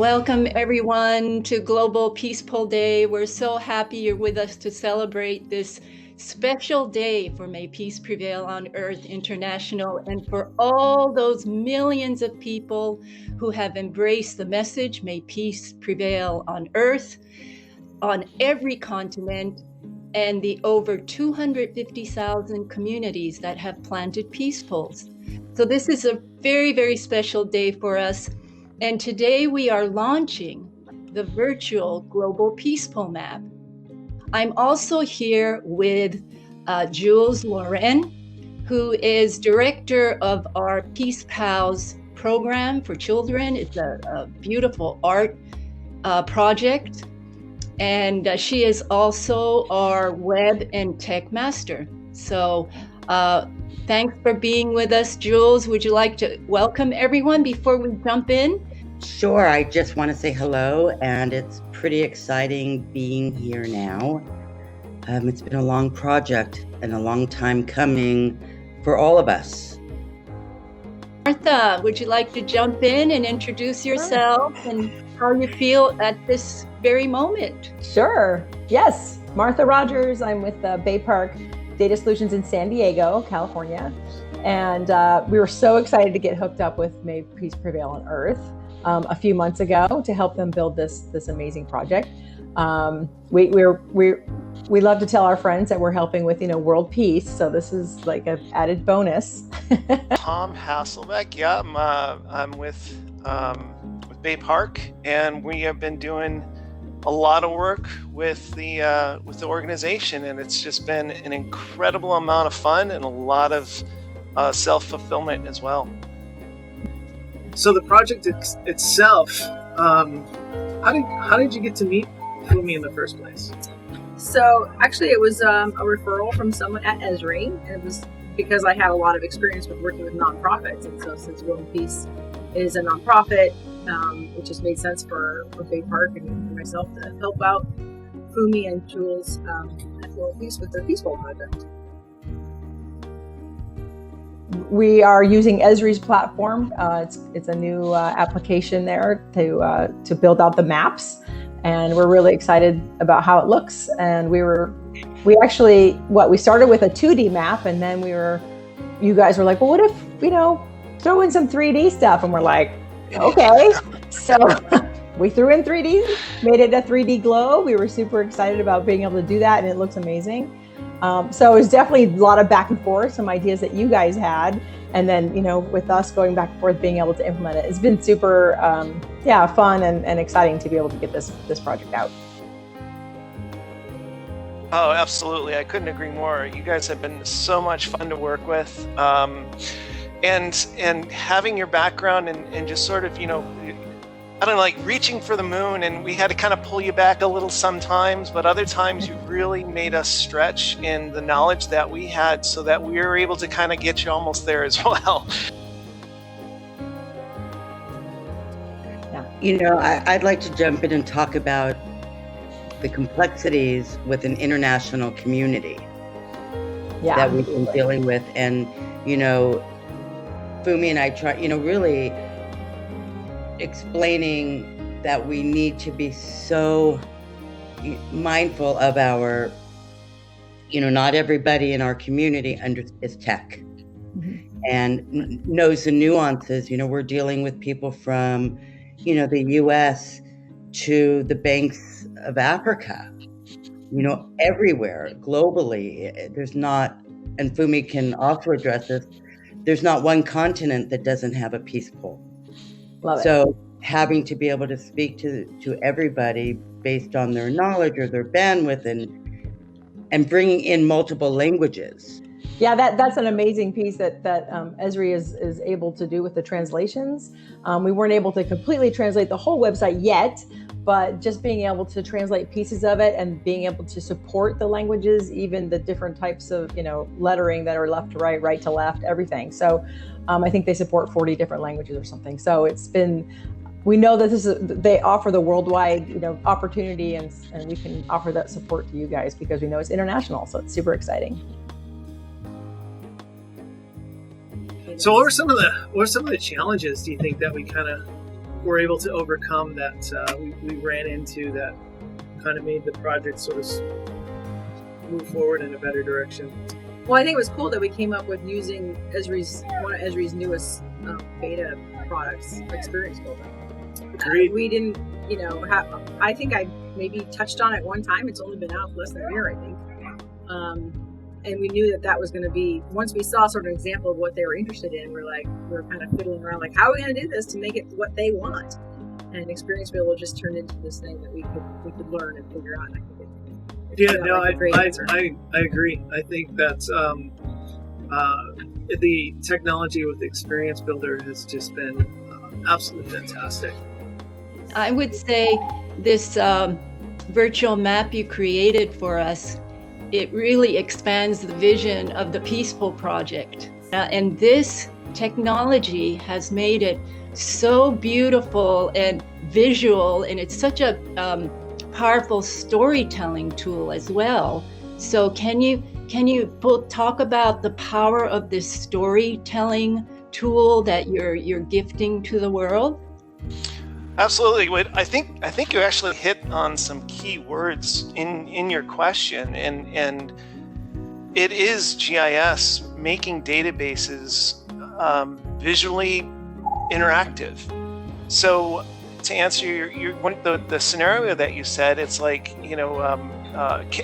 Welcome everyone to Global Peaceful Day. We're so happy you're with us to celebrate this special day for May Peace Prevail on Earth International and for all those millions of people who have embraced the message, May Peace Prevail on Earth, on every continent, and the over 250,000 communities that have planted peace poles. So this is a very, very special day for us. And today we are launching the virtual Global Peace Pole Map. I'm also here with Jules Loren, who is director of our Peace Pals program for children. It's a beautiful art project. And she is also our web and tech master. So thanks for being with us, Jules. Would you like to welcome everyone before we jump in? Sure. I just want to say hello, and it's pretty exciting being here now. It's been a long project and a long time coming for all of us. Martha, would you like to jump in and introduce yourself and how you feel at this very moment? Sure. Yes. Martha Rogers. I'm with Bay Park Data Solutions in San Diego, California. And we were so excited to get hooked up with May Peace Prevail on Earth a few months ago to help them build this amazing project. We love to tell our friends that we're helping with, world peace. So this is like an added bonus. Tom Hasselbeck. Yeah, I'm with Bay Park, and we have been doing a lot of work with the organization, and it's just been an incredible amount of fun and a lot of self-fulfillment as well. So the project itself, how did you get to meet Fumi in the first place? So actually it was a referral from someone at Esri, and it was because I had a lot of experience with working with nonprofits, and so since World Peace is a nonprofit, it just made sense for Bay Park and for myself to help out Fumi and Jules at World Peace with their Peace Pole project. We are using Esri's platform. It's a new application there to build out the maps, and we're really excited about how it looks. And we started with a 2D map, and then you guys were like, well, what if throw in some 3D stuff? And we're like, okay. So we threw in 3D, made it a 3D globe. We were super excited about being able to do that, and it looks amazing. So it was definitely a lot of back and forth, some ideas that you guys had, and then, with us going back and forth, being able to implement it. It's been super, fun and exciting to be able to get this project out. Oh, absolutely. I couldn't agree more. You guys have been so much fun to work with. And having your background and just sort of, like reaching for the moon, and we had to kind of pull you back a little sometimes, but other times you really made us stretch in the knowledge that we had so that we were able to kind of get you almost there as well. Yeah. I'd like to jump in and talk about the complexities with an international community that we've been dealing with. And, Fumi and I try, really explaining that we need to be so mindful of our, not everybody in our community is tech and knows the nuances. We're dealing with people from, the US to the banks of Africa, everywhere globally. There's not, and Fumi can also address this, there's not one continent that doesn't have a peace pole. So having to be able to speak to everybody based on their knowledge or their bandwidth and bringing in multiple languages. Yeah, that's an amazing piece that Esri is able to do with the translations. We weren't able to completely translate the whole website yet, but just being able to translate pieces of it and being able to support the languages, even the different types of lettering that are left to right, right to left, everything. So I think they support 40 different languages or something. So we know that they offer the worldwide opportunity, and we can offer that support to you guys because we know it's international. So it's super exciting. So what were some of the challenges do you think that we kind of were able to overcome that we ran into that kind of made the project sort of move forward in a better direction. Well, I think it was cool that we came up with using one of Esri's newest beta products, Experience Builder. Agreed. We didn't, I think I maybe touched on it one time. It's only been out less than a year, I think. And we knew that was going to be, once we saw sort of an example of what they were interested in, we're kind of fiddling around, like, how are we going to do this to make it what they want? And Experience Builder just turned into this thing that we could learn and figure out. And I think I agree. I think that the technology with the Experience Builder has just been absolutely fantastic. I would say this virtual map you created for us, it really expands the vision of the Peaceful Project. And this technology has made it so beautiful and visual, and it's such a powerful storytelling tool as well. So can you both talk about the power of this storytelling tool that you're gifting to the world? Absolutely. I think you actually hit on some key words in your question, and it is GIS making databases visually interactive. So to answer the scenario that you said, it's like,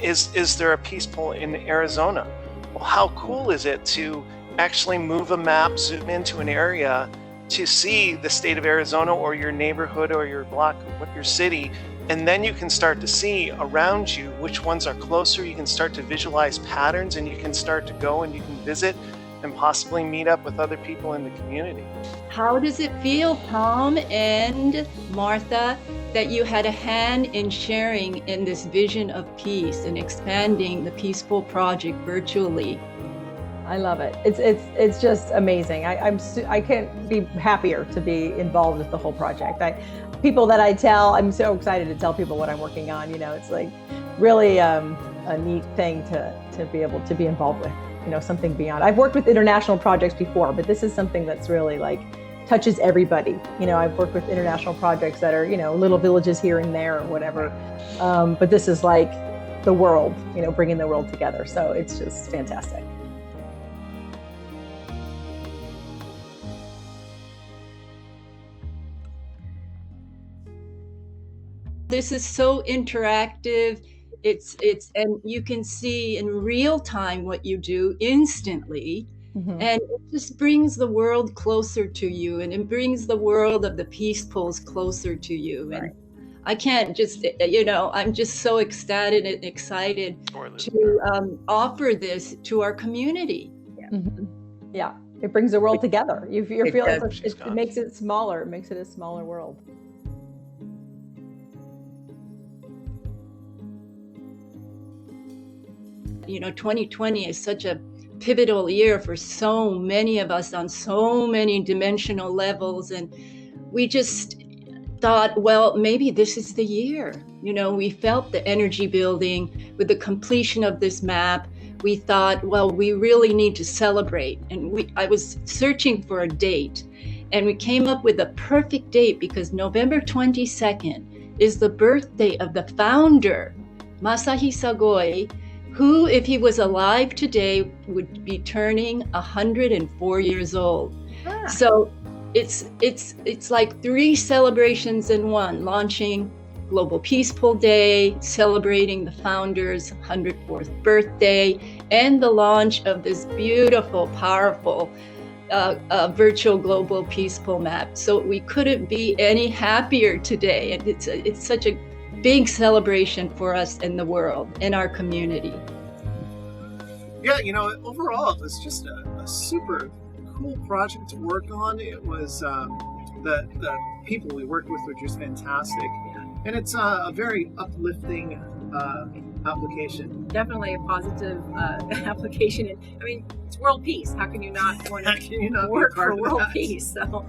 is there a peaceful in Arizona? Well, how cool is it to actually move a map, zoom into an area to see the state of Arizona or your neighborhood or your block, your city, and then you can start to see around you which ones are closer. You can start to visualize patterns, and you can start to go and you can visit and possibly meet up with other people in the community. How does it feel, Tom and Martha, that you had a hand in sharing in this vision of peace and expanding the Peaceful Project virtually? I love it. It's just amazing. I can't be happier to be involved with the whole project. People that I tell, I'm so excited to tell people what I'm working on. It's like really a neat thing to be able to be involved with. Something beyond. I've worked with international projects before, but this is something that's really touches everybody. I've worked with international projects that are little villages here and there or whatever, but this is like the world. Bringing the world together. So it's just fantastic. This is so interactive. It's and you can see in real time what you do instantly. Mm-hmm. And it just brings the world closer to you, and it brings the world of the Peacefuls closer to you. Right. And I can't just, I'm just so ecstatic and excited to offer this to our community. Yeah. Mm-hmm. Yeah. It brings the world together. You feel it makes it smaller. It makes it a smaller world. You know, 2020 is such a pivotal year for so many of us on so many dimensional levels. And we just thought, well, maybe this is the year. You know, we felt the energy building with the completion of this map. We thought, well, we really need to celebrate. And I was searching for a date, and we came up with a perfect date because November 22nd is the birthday of the founder, Masahisa Goi, who, if he was alive today, would be turning 104 years old. Ah. So it's like three celebrations in one: launching Global Peaceful Day, celebrating the founder's 104th birthday, and the launch of this beautiful, powerful virtual global peaceful map. So we couldn't be any happier today. And it's such a big celebration for us in the world, in our community. Yeah, you know, overall, it was just a super cool project to work on. It was the people we worked with were just fantastic. And it's a very uplifting application. Definitely a positive application. I mean, it's world peace. How can you not want to work for world peace? So